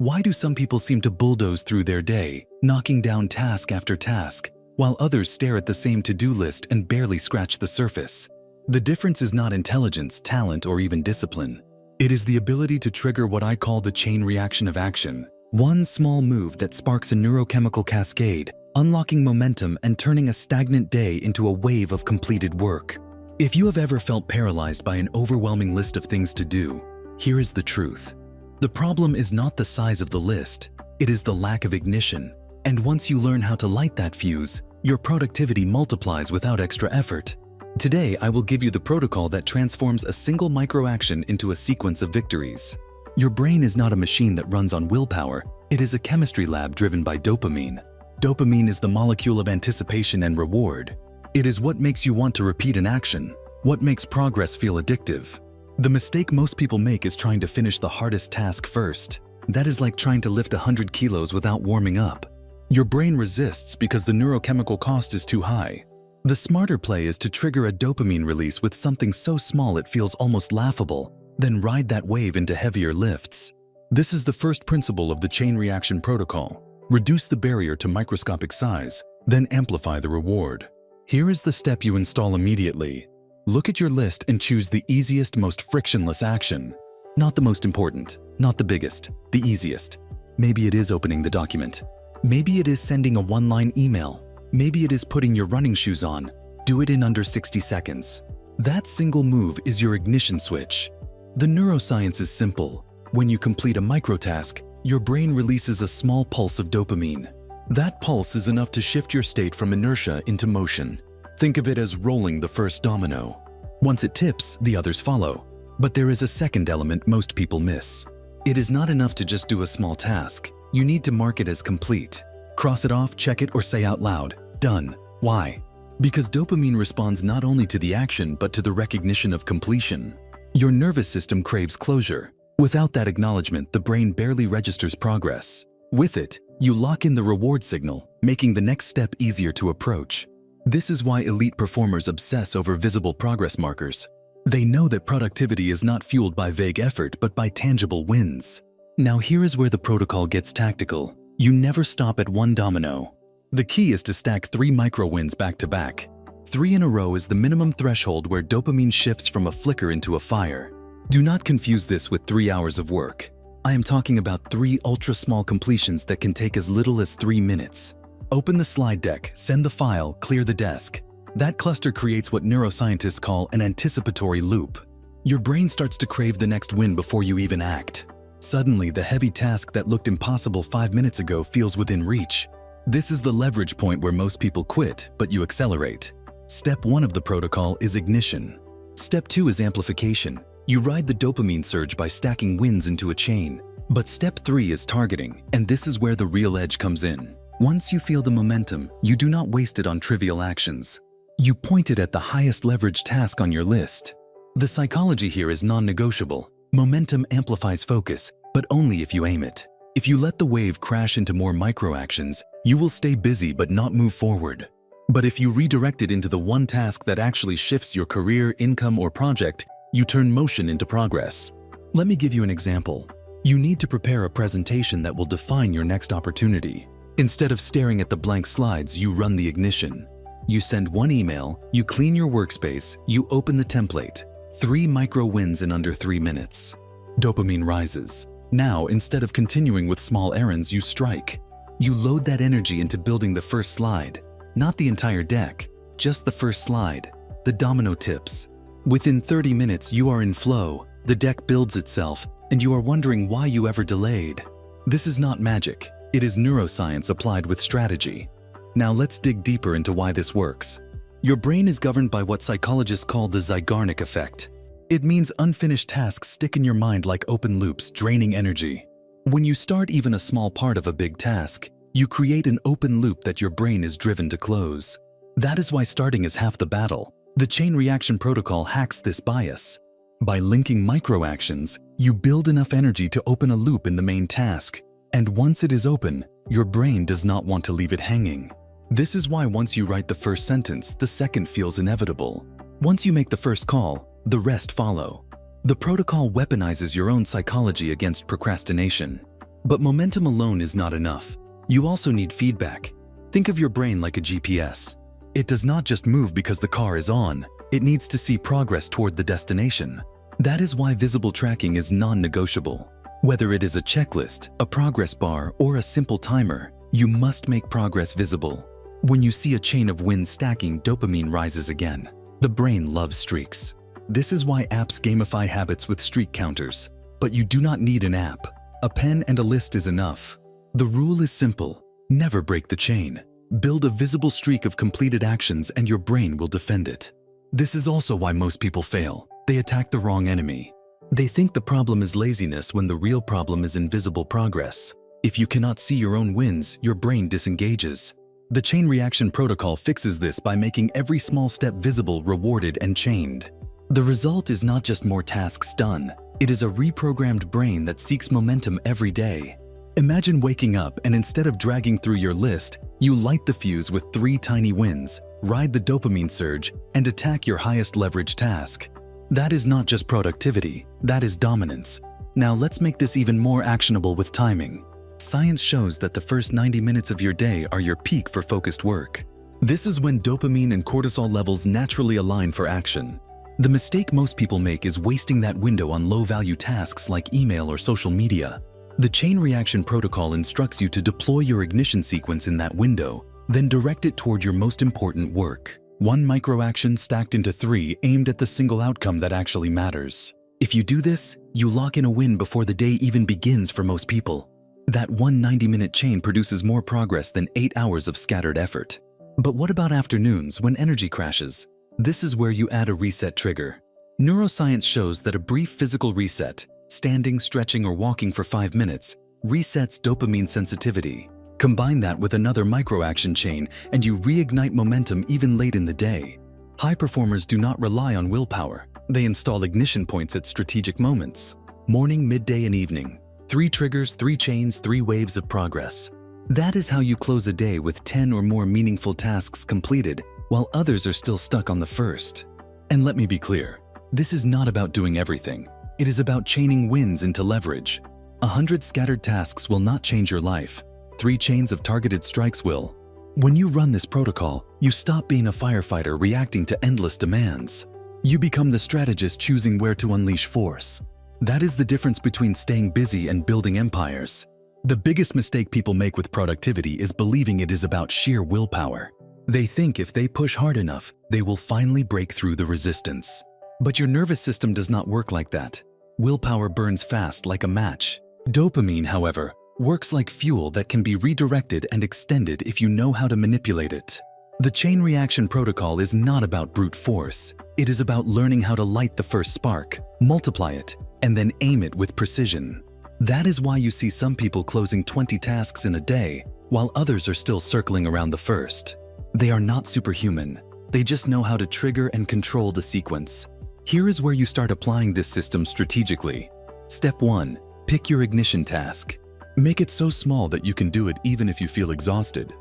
Why do some people seem to bulldoze through their day, knocking down task after task, while others stare at the same to-do list and barely scratch the surface? The difference is not intelligence, talent, or even discipline. It is the ability to trigger what I call the chain reaction of action. One small move that sparks a neurochemical cascade, unlocking momentum and turning a stagnant day into a wave of completed work. If you have ever felt paralyzed by an overwhelming list of things to do, here is the truth. The problem is not the size of the list, it is the lack of ignition. And once you learn how to light that fuse, your productivity multiplies without extra effort. Today, I will give you the protocol that transforms a single micro-action into a sequence of victories. Your brain is not a machine that runs on willpower, it is a chemistry lab driven by dopamine. Dopamine is the molecule of anticipation and reward. It is what makes you want to repeat an action, what makes progress feel addictive. The mistake most people make is trying to finish the hardest task first. That is like trying to lift 100 kilos without warming up. Your brain resists because the neurochemical cost is too high. The smarter play is to trigger a dopamine release with something so small it feels almost laughable, then ride that wave into heavier lifts. This is the first principle of the chain reaction protocol. Reduce the barrier to microscopic size, then amplify the reward. Here is the step you install immediately. Look at your list and choose the easiest, most frictionless action. Not the most important, not the biggest, the easiest. Maybe it is opening the document. Maybe it is sending a one-line email. Maybe it is putting your running shoes on. Do it in under 60 seconds. That single move is your ignition switch. The neuroscience is simple. When you complete a microtask, your brain releases a small pulse of dopamine. That pulse is enough to shift your state from inertia into motion. Think of it as rolling the first domino. Once it tips, the others follow. But there is a second element most people miss. It is not enough to just do a small task. You need to mark it as complete. Cross it off, check it, or say out loud, "Done." Why? Because dopamine responds not only to the action, but to the recognition of completion. Your nervous system craves closure. Without that acknowledgement, the brain barely registers progress. With it, you lock in the reward signal, making the next step easier to approach. This is why elite performers obsess over visible progress markers. They know that productivity is not fueled by vague effort, but by tangible wins. Now here is where the protocol gets tactical. You never stop at one domino. The key is to stack 3 micro wins back to back. 3 in a row is the minimum threshold where dopamine shifts from a flicker into a fire. Do not confuse this with 3 hours of work. I am talking about 3 ultra-small completions that can take as little as 3 minutes. Open the slide deck, send the file, clear the desk. That cluster creates what neuroscientists call an anticipatory loop. Your brain starts to crave the next win before you even act. Suddenly, the heavy task that looked impossible 5 minutes ago feels within reach. This is the leverage point where most people quit, but you accelerate. Step 1 of the protocol is ignition. Step 2 is amplification. You ride the dopamine surge by stacking wins into a chain. But step 3 is targeting, and this is where the real edge comes in. Once you feel the momentum, you do not waste it on trivial actions. You point it at the highest leverage task on your list. The psychology here is non-negotiable. Momentum amplifies focus, but only if you aim it. If you let the wave crash into more micro-actions, you will stay busy but not move forward. But if you redirect it into the one task that actually shifts your career, income, or project, you turn motion into progress. Let me give you an example. You need to prepare a presentation that will define your next opportunity. Instead of staring at the blank slides, you run the ignition. You send 1 email, you clean your workspace, you open the template. 3 micro wins in under 3 minutes. Dopamine rises. Now, instead of continuing with small errands, you strike. You load that energy into building the first slide. Not the entire deck, just the first slide. The domino tips. Within 30 minutes, you are in flow. The deck builds itself, and you are wondering why you ever delayed. This is not magic. It is neuroscience applied with strategy. Now let's dig deeper into why this works. Your brain is governed by what psychologists call the Zeigarnik effect. It means unfinished tasks stick in your mind like open loops, draining energy. When you start even a small part of a big task, you create an open loop that your brain is driven to close. That is why starting is half the battle. The chain reaction protocol hacks this bias. By linking micro-actions, you build enough energy to open a loop in the main task. And once it is open, your brain does not want to leave it hanging. This is why once you write the first sentence, the second feels inevitable. Once you make the first call, the rest follow. The protocol weaponizes your own psychology against procrastination. But momentum alone is not enough. You also need feedback. Think of your brain like a GPS. It does not just move because the car is on. It needs to see progress toward the destination. That is why visible tracking is non-negotiable. Whether it is a checklist, a progress bar, or a simple timer, you must make progress visible. When you see a chain of wins stacking, dopamine rises again. The brain loves streaks. This is why apps gamify habits with streak counters. But you do not need an app. A pen and a list is enough. The rule is simple. Never break the chain. Build a visible streak of completed actions and your brain will defend it. This is also why most people fail. They attack the wrong enemy. They think the problem is laziness when the real problem is invisible progress. If you cannot see your own wins, your brain disengages. The chain reaction protocol fixes this by making every small step visible, rewarded, and chained. The result is not just more tasks done. It is a reprogrammed brain that seeks momentum every day. Imagine waking up and instead of dragging through your list, you light the fuse with 3 tiny wins, ride the dopamine surge, and attack your highest leverage task. That is not just productivity, that is dominance. Now let's make this even more actionable with timing. Science shows that the first 90 minutes of your day are your peak for focused work. This is when dopamine and cortisol levels naturally align for action. The mistake most people make is wasting that window on low-value tasks like email or social media. The chain reaction protocol instructs you to deploy your ignition sequence in that window, then direct it toward your most important work. 1 micro-action stacked into 3 aimed at the single outcome that actually matters. If you do this, you lock in a win before the day even begins for most people. That one 90-minute chain produces more progress than 8 hours of scattered effort. But what about afternoons when energy crashes? This is where you add a reset trigger. Neuroscience shows that a brief physical reset, standing, stretching, or walking for 5 minutes, resets dopamine sensitivity. Combine that with another micro-action chain and you reignite momentum even late in the day. High performers do not rely on willpower. They install ignition points at strategic moments. Morning, midday, and evening. 3 triggers, 3 chains, 3 waves of progress. That is how you close a day with 10 or more meaningful tasks completed, while others are still stuck on the first. And let me be clear, this is not about doing everything. It is about chaining wins into leverage. 100 scattered tasks will not change your life. 3 chains of targeted strikes will. When you run this protocol, you stop being a firefighter reacting to endless demands. You become the strategist choosing where to unleash force. That is the difference between staying busy and building empires. The biggest mistake people make with productivity is believing it is about sheer willpower. They think if they push hard enough, they will finally break through the resistance. But your nervous system does not work like that. Willpower burns fast like a match. Dopamine, however, works like fuel that can be redirected and extended if you know how to manipulate it. The chain reaction protocol is not about brute force. It is about learning how to light the first spark, multiply it, and then aim it with precision. That is why you see some people closing 20 tasks in a day, while others are still circling around the first. They are not superhuman. They just know how to trigger and control the sequence. Here is where you start applying this system strategically. Step 1. Pick your ignition task. Make it so small that you can do it even if you feel exhausted.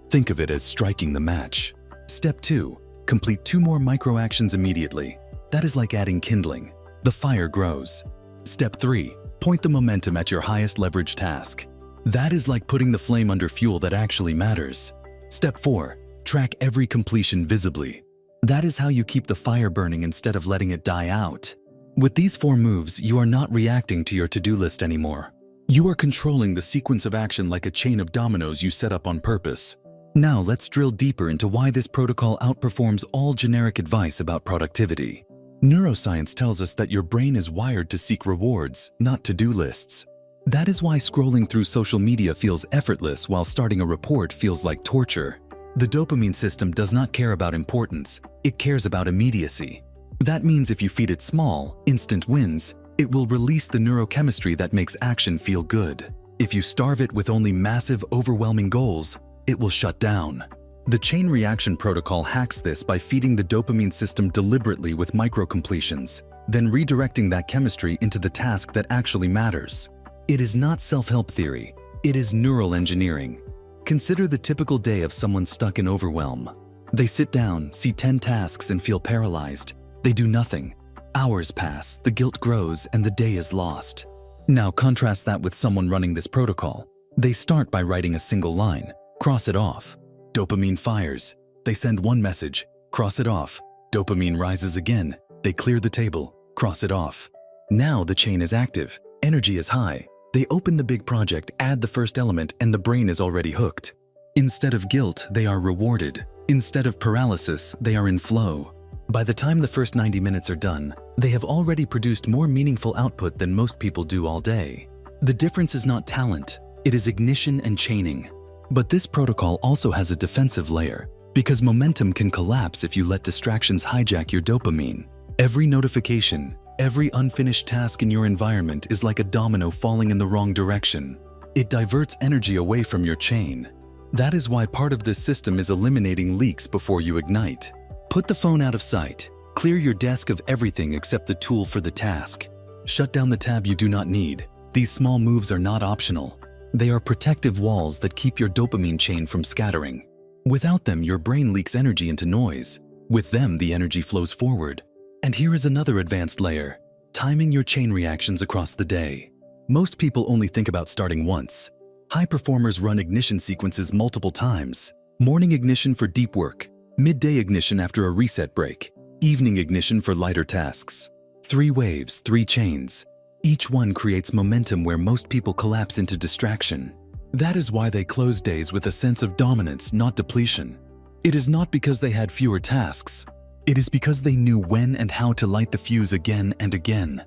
Think of it as striking the match. Step 2. Complete 2 more micro-actions immediately. That is like adding kindling. The fire grows. Step 3. Point the momentum at your highest leverage task. That is like putting the flame under fuel that actually matters. Step 4. Track every completion visibly. That is how you keep the fire burning instead of letting it die out. With these 4 moves, you are not reacting to your to-do list anymore. You are controlling the sequence of action like a chain of dominoes you set up on purpose. Now let's drill deeper into why this protocol outperforms all generic advice about productivity. Neuroscience tells us that your brain is wired to seek rewards, not to-do lists. That is why scrolling through social media feels effortless while starting a report feels like torture. The dopamine system does not care about importance, it cares about immediacy. That means if you feed it small, instant wins, it will release the neurochemistry that makes action feel good. If you starve it with only massive, overwhelming goals, it will shut down. The chain reaction protocol hacks this by feeding the dopamine system deliberately with micro-completions, then redirecting that chemistry into the task that actually matters. It is not self-help theory, it is neural engineering. Consider the typical day of someone stuck in overwhelm. They sit down, see 10 tasks and feel paralyzed. They do nothing. Hours pass, the guilt grows, and the day is lost. Now contrast that with someone running this protocol. They start by writing a single line, cross it off. Dopamine fires. They send one message, cross it off. Dopamine rises again. They clear the table, cross it off. Now the chain is active, energy is high. They open the big project, add the first element, and the brain is already hooked. Instead of guilt, they are rewarded. Instead of paralysis, they are in flow. By the time the first 90 minutes are done, they have already produced more meaningful output than most people do all day. The difference is not talent, it is ignition and chaining. But this protocol also has a defensive layer, because momentum can collapse if you let distractions hijack your dopamine. Every notification, every unfinished task in your environment is like a domino falling in the wrong direction. It diverts energy away from your chain. That is why part of this system is eliminating leaks before you ignite. Put the phone out of sight. Clear your desk of everything except the tool for the task. Shut down the tab you do not need. These small moves are not optional. They are protective walls that keep your dopamine chain from scattering. Without them, your brain leaks energy into noise. With them, the energy flows forward. And here is another advanced layer: timing your chain reactions across the day. Most people only think about starting once. High performers run ignition sequences multiple times. Morning ignition for deep work, midday ignition after a reset break, evening ignition for lighter tasks. 3 waves, 3 chains. Each one creates momentum where most people collapse into distraction. That is why they close days with a sense of dominance, not depletion. It is not because they had fewer tasks. It is because they knew when and how to light the fuse again and again.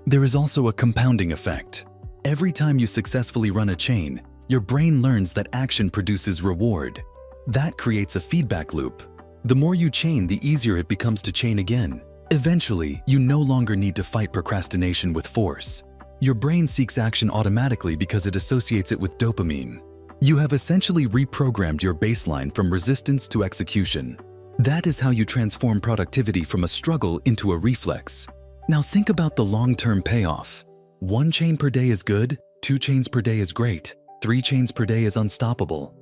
There is also a compounding effect. Every time you successfully run a chain, your brain learns that action produces reward. That creates a feedback loop. The more you chain, the easier it becomes to chain again. Eventually, you no longer need to fight procrastination with force. Your brain seeks action automatically because it associates it with dopamine. You have essentially reprogrammed your baseline from resistance to execution. That is how you transform productivity from a struggle into a reflex. Now think about the long-term payoff. 1 chain per day is good, 2 chains per day is great, 3 chains per day is unstoppable.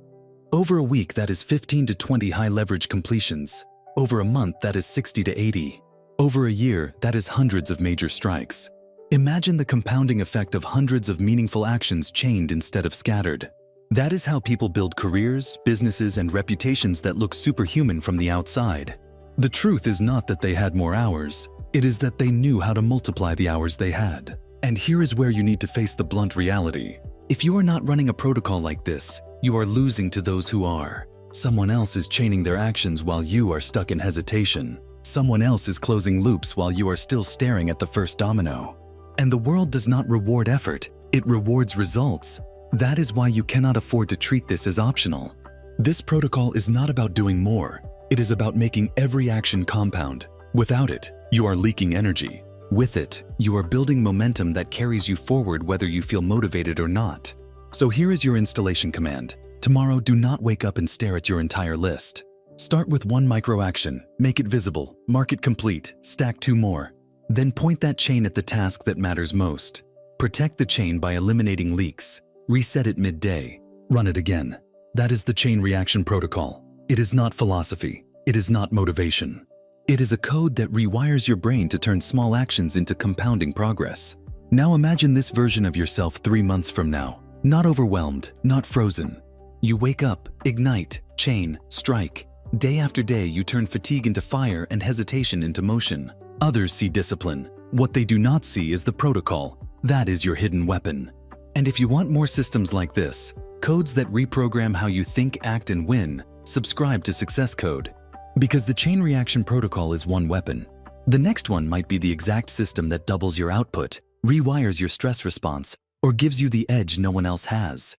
Over a week, that is 15 to 20 high-leverage completions. Over a month, that is 60 to 80. Over a year, that is hundreds of major strikes. Imagine the compounding effect of hundreds of meaningful actions chained instead of scattered. That is how people build careers, businesses, and reputations that look superhuman from the outside. The truth is not that they had more hours. It is that they knew how to multiply the hours they had. And here is where you need to face the blunt reality. If you are not running a protocol like this, you are losing to those who are. Someone else is chaining their actions while you are stuck in hesitation. Someone else is closing loops while you are still staring at the first domino. And the world does not reward effort, it rewards results. That is why you cannot afford to treat this as optional. This protocol is not about doing more. It is about making every action compound. Without it, you are leaking energy. With it, you are building momentum that carries you forward whether you feel motivated or not. So here is your installation command. Tomorrow, do not wake up and stare at your entire list. Start with 1 micro action, make it visible, mark it complete, stack 2 more. Then point that chain at the task that matters most. Protect the chain by eliminating leaks. Reset it midday. Run it again. That is the chain reaction protocol. It is not philosophy. It is not motivation. It is a code that rewires your brain to turn small actions into compounding progress. Now imagine this version of yourself 3 months from now. Not overwhelmed, not frozen. You wake up, ignite, chain, strike. Day after day, you turn fatigue into fire and hesitation into motion. Others see discipline. What they do not see is the protocol. That is your hidden weapon. And if you want more systems like this, codes that reprogram how you think, act, and win, subscribe to Success Code. Because the chain reaction protocol is one weapon. The next one might be the exact system that doubles your output, rewires your stress response, or gives you the edge no one else has.